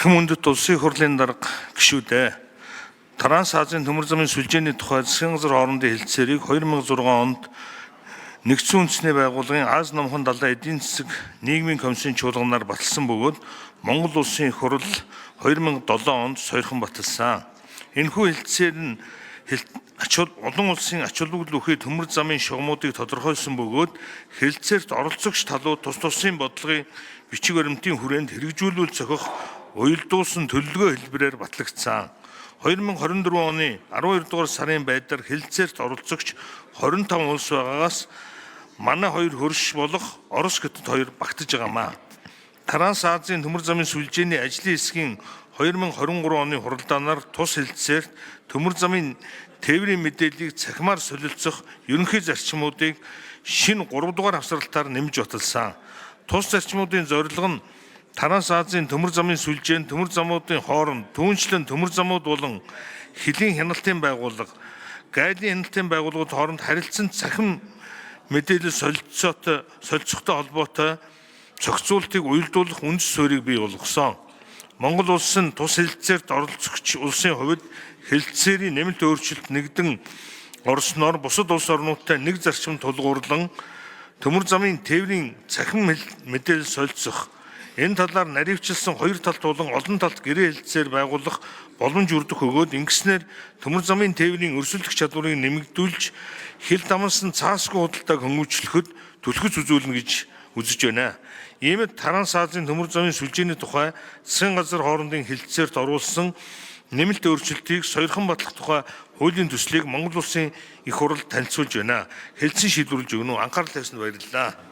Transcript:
Эрхэм үндэт улсын их хурлын дарга гишүүдээ Транс Азийн төмөр замын сүлжээний тухай засгийн газар хоорондын хэлтсээрийг 2006 онд Нэгдсэн үндэсний байгууллагын Аз номхон далайн эдийн засаг нийгмийн комиссийн чуулганаар баталсан бөгөөд Монгол улсын их хурл 2007 онд сойрхон баталсан. Энэхүү хэлтсээр нь олон улсын ач холбогдол бүхий төмөр замын шугамуудыг тодорхойлсон бөгөөд хэлтсээрт оролцогч талууд тус тусын бодлогын бичиг баримтын хүрээнд хэрэгжүүлүүл зохих уялдуулсан төлөвлөгөө хэлбэрээр батлагдсан. 2024 оны 12 дугаар сарын байдлаар хэлтсээрт оролцогч 25 улс байгаагаас манай хоёр хөрш болох Орос гэтэд хоёр багтаж байгаамаа. Транс Азийн төмөр замын сүлжээний ажлын хэсгийн 2023 оны хуралдаанаар тус хэлтсээрт төмөр замын тээврийн мэдээллийг цахимаар солилцох ерөнхий зарчмуудыг шинэ 3 дугаар хавсралтаар нэмж баталсан. Тус зарчмуудын зорилго нь Транс Азийн төмөр замын сүлжээнд төмөр замуудын хооронд түүнчлэн төмөр замууд болон хөлийн хяналтын байгууллага, гайлын хяналтын байгууллагууд хооронд харилцан цахим мэдээлэл солилцохтой холбоотой зохицуултыг уялдуулах үндэс суурийг бий болгосон. Монгол улс нь тус хэлтсээрт оролцогч улсын хувьд хэлтсээрийн нэмэлт өөрчлөлт нэгдэн орсноор бусад улс орнуудтай нэг зарчим тулгуурлан төмөр замын тээврийн цахим мэдээлэл солилцох, энэ талаар наривчилсан хоёр талт болон олон талт гэрээ хэлтсээр байгуулах боломж өрдөх өгөөд ингэснээр төмөр замын тээврийн өрсөлдөх чадварыг нэмэгдүүлж хил дамнасан цаасгүй худалдааг хөнгөвчлөхөд түлхэж үзүүлнэ гэж үзэж байна. Иймд Транс Азийн төмөр замын сүлжээний тухай засгийн газар хоорондын хэлтсээрт оруулсан нэмэлт өөрчлөлтийг сойрхон батлах тухай хуулийн төслийг Монгол улсын их хурл танилцуулж байна. Хэлтсэн шийдвэрлэж өгнө үү? Анхаарал тавьсанд баярлалаа.